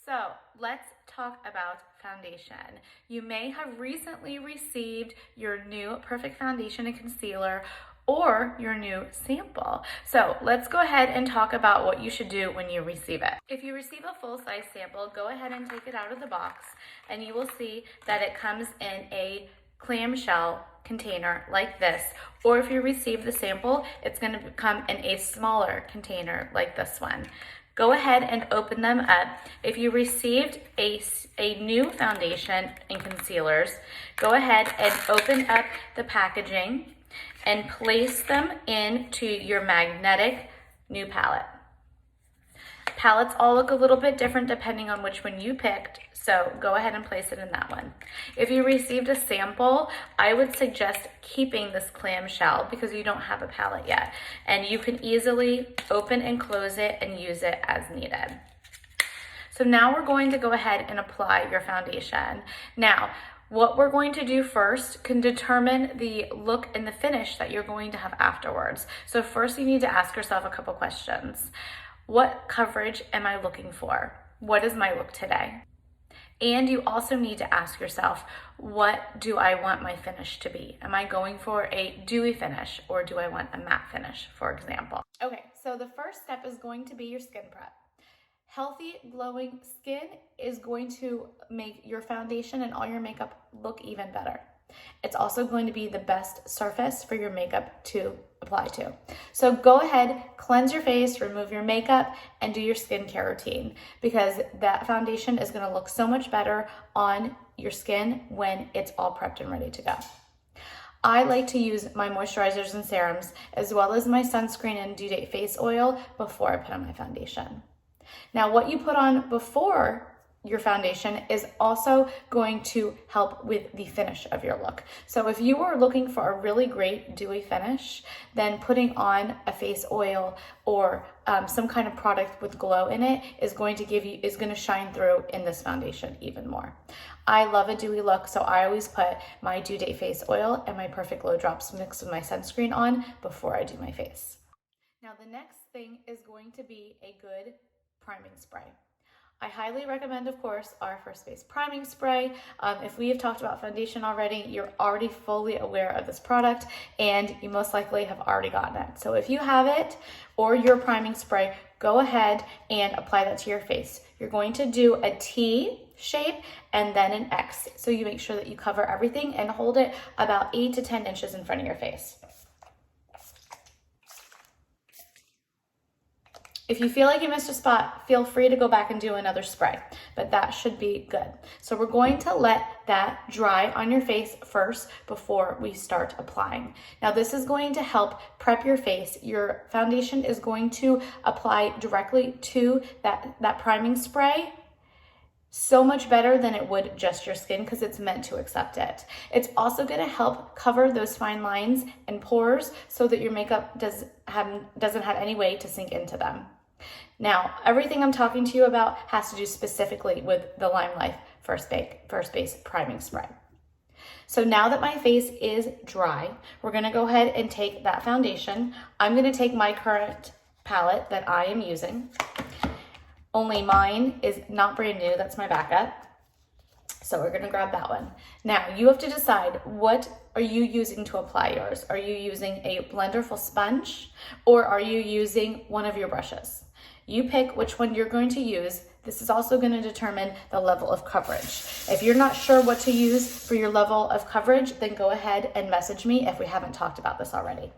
So let's talk about foundation. You may have recently received your new Perfect Foundation and Concealer or your new sample. So let's go ahead and talk about what you should do when you receive it. If you receive a full-size sample, go ahead and take it out of the box and you will see that it comes in a clamshell container like this, or if you receive the sample, it's going to come in a smaller container like this one. Go ahead and open them up. If you received a new foundation and concealers, go ahead and open up the packaging and place them into your magnetic new palette. Palettes all look a little bit different depending on which one you picked, so go ahead and place it in that one. If you received a sample, I would suggest keeping this clamshell because you don't have a palette yet, and you can easily open and close it and use it as needed. So now we're going to go ahead and apply your foundation. Now, what we're going to do first can determine the look and the finish that you're going to have afterwards. So first you need to ask yourself a couple questions. What coverage am I looking for? What is my look today? And you also need to ask yourself, what do I want my finish to be? Am I going for a dewy finish or do I want a matte finish, for example? Okay, so the first step is going to be your skin prep. Healthy, glowing skin is going to make your foundation and all your makeup look even better. It's also going to be the best surface for your makeup to apply to. So go ahead, cleanse your face, remove your makeup, and do your skincare routine because that foundation is going to look so much better on your skin when it's all prepped and ready to go. I like to use my moisturizers and serums as well as my sunscreen and due date face oil before I put on my foundation. Now, what you put on before your foundation is also going to help with the finish of your look. So if you are looking for a really great dewy finish, then putting on a face oil or some kind of product with glow in it is going to shine through in this foundation even more. I love a dewy look, so I always put my due date face oil and my Perfect Glow Drops mixed with my sunscreen on before I do my face. Now the next thing is going to be a good priming spray. I highly recommend, of course, our First Base Priming Spray. If we have talked about foundation already, you're already fully aware of this product and you most likely have already gotten it. So if you have it or your priming spray, go ahead and apply that to your face. You're going to do a T shape and then an X. So you make sure that you cover everything and hold it about 8 to 10 inches in front of your face. If you feel like you missed a spot, feel free to go back and do another spray, but that should be good. So we're going to let that dry on your face first before we start applying. Now this is going to help prep your face. Your foundation is going to apply directly to that priming spray so much better than it would just your skin because it's meant to accept it. It's also going to help cover those fine lines and pores so that your makeup doesn't have any way to sink into them. Now, everything I'm talking to you about has to do specifically with the LimeLife First Base Priming Spray. So now that my face is dry, we're going to go ahead and take that foundation. I'm going to take my current palette that I am using. Only mine is not brand new, that's my backup. So we're gonna grab that one. Now you have to decide, what are you using to apply yours? Are you using a blenderful sponge or are you using one of your brushes? You pick which one you're going to use. This is also gonna determine the level of coverage. If you're not sure what to use for your level of coverage, then go ahead and message me if we haven't talked about this already.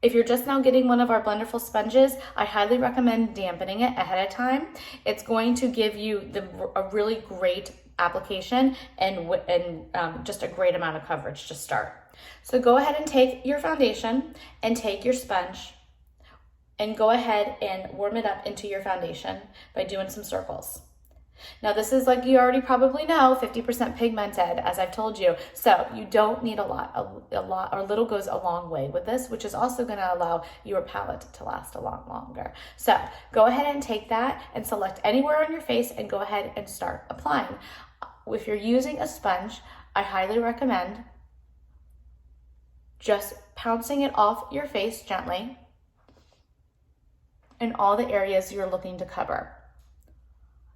If you're just now getting one of our blenderful sponges, I highly recommend dampening it ahead of time. It's going to give you a really great application and just a great amount of coverage to start. So go ahead and take your foundation and take your sponge and go ahead and warm it up into your foundation by doing some circles. Now this is, like you already probably know, 50% pigmented, as I've told you. So you don't need a lot. A little goes a long way with this, which is also going to allow your palette to last a lot longer. So go ahead and take that and select anywhere on your face and go ahead and start applying. If you're using a sponge, I highly recommend just pouncing it off your face gently in all the areas you're looking to cover.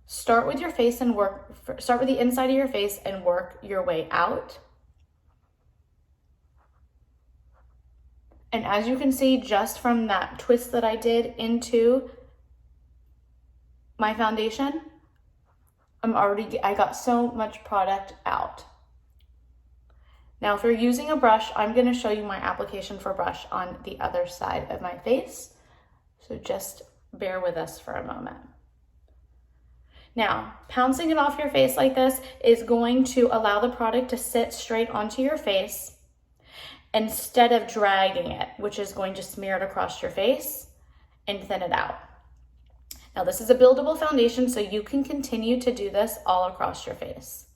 Start with your face and start with the inside of your face and work your way out. And as you can see, just from that twist that I did into my foundation, I got so much product out. Now, if you're using a brush, I'm going to show you my application for brush on the other side of my face. So just bear with us for a moment. Now, pouncing it off your face like this is going to allow the product to sit straight onto your face instead of dragging it, which is going to smear it across your face and thin it out. Now, this is a buildable foundation, so you can continue to do this all across your face,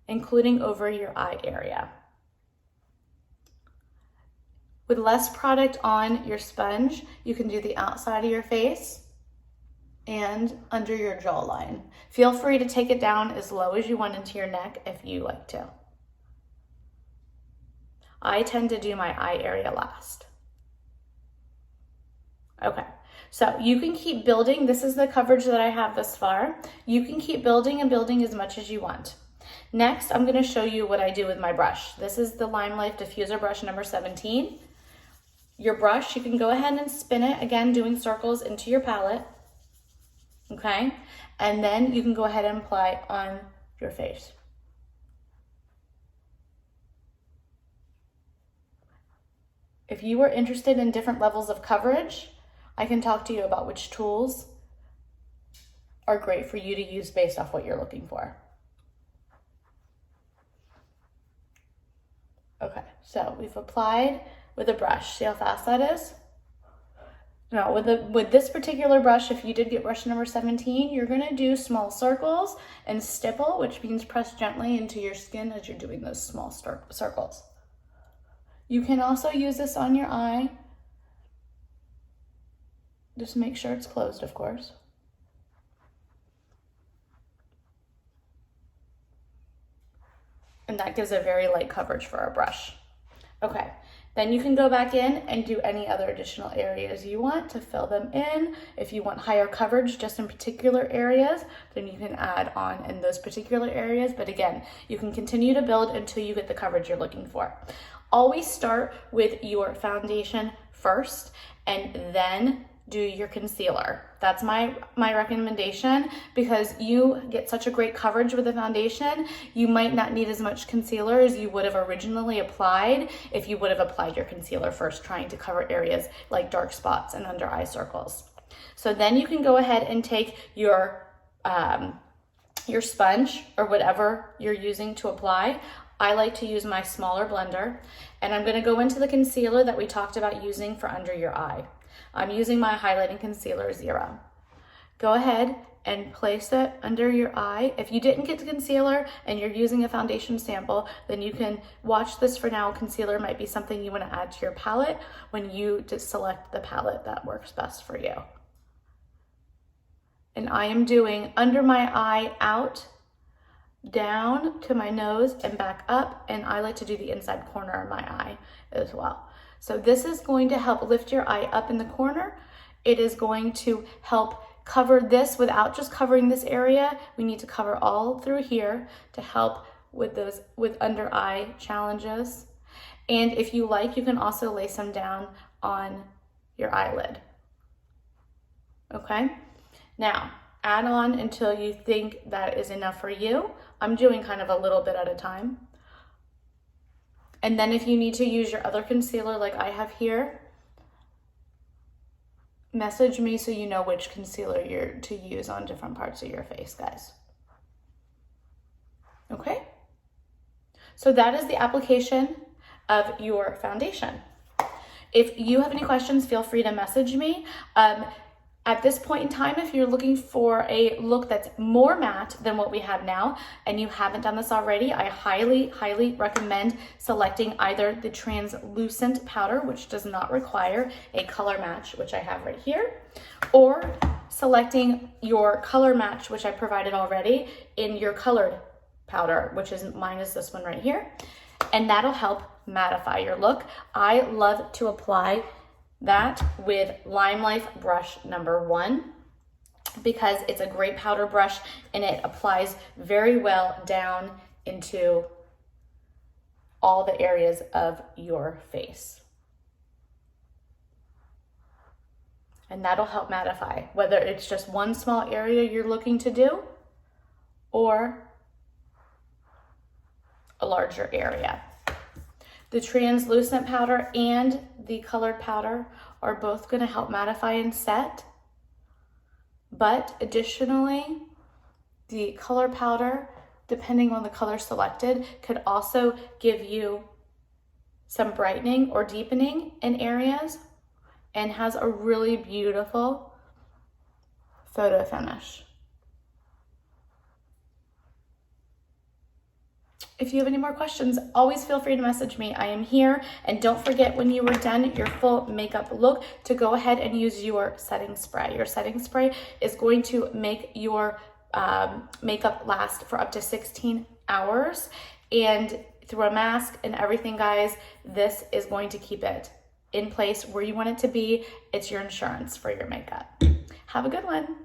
including over your eye area. With less product on your sponge, you can do the outside of your face and under your jawline. Feel free to take it down as low as you want into your neck if you like to. I tend to do my eye area last. Okay, so you can keep building. This is the coverage that I have thus far. You can keep building and building as much as you want. Next, I'm going to show you what I do with my brush. This is the LimeLife Diffuser brush number 17. Your brush, you can go ahead and spin it, again, doing circles into your palette. Okay, and then you can go ahead and apply on your face. If you are interested in different levels of coverage, I can talk to you about which tools are great for you to use based off what you're looking for. Okay, so we've applied with a brush. See how fast that is? Now, with this particular brush, if you did get brush number 17, you're going to do small circles and stipple, which means press gently into your skin as you're doing those small circles. You can also use this on your eye. Just make sure it's closed, of course. And that gives a very light coverage for our brush. Okay, then you can go back in and do any other additional areas you want to fill them in. If you want higher coverage just in particular areas, then you can add on in those particular areas. But again, you can continue to build until you get the coverage you're looking for. Always start with your foundation first and then do your concealer. That's my recommendation, because you get such a great coverage with the foundation, you might not need as much concealer as you would have originally applied if you would have applied your concealer first, trying to cover areas like dark spots and under eye circles. So then you can go ahead and take your sponge or whatever you're using to apply. I like to use my smaller blender, and I'm gonna go into the concealer that we talked about using for under your eye. I'm using my Highlighting Concealer 0. Go ahead and place it under your eye. If you didn't get the concealer and you're using a foundation sample, then you can watch this for now. Concealer might be something you want to add to your palette when you just select the palette that works best for you. And I am doing under my eye out, down to my nose and back up, and I like to do the inside corner of my eye as well. So this is going to help lift your eye up in the corner. It is going to help cover this without just covering this area. We need to cover all through here to help with under eye challenges. And if you like, you can also lay some down on your eyelid. Okay, now add on until you think that is enough for you. I'm doing kind of a little bit at a time. And then if you need to use your other concealer like I have here, message me so you know which concealer you're to use on different parts of your face, guys. Okay? So that is the application of your foundation. If you have any questions, feel free to message me. At this point in time, if you're looking for a look that's more matte than what we have now, and you haven't done this already, I highly, highly recommend selecting either the translucent powder, which does not require a color match, which I have right here, or selecting your color match, which I provided already, in your colored powder, which is mine is this one right here, and that'll help mattify your look. I love to apply that with LimeLife brush number 1. because it's a great powder brush and it applies very well down into all the areas of your face. And that'll help mattify, whether it's just one small area you're looking to do or a larger area. The translucent powder and the colored powder are both going to help mattify and set. But additionally, the color powder, depending on the color selected, could also give you some brightening or deepening in areas and has a really beautiful photo finish. If you have any more questions, always feel free to message me. I am here. And don't forget, when you are done your full makeup look, to go ahead and use your setting spray. Your setting spray is going to make your makeup last for up to 16 hours. And through a mask and everything, guys, this is going to keep it in place where you want it to be. It's your insurance for your makeup. Have a good one.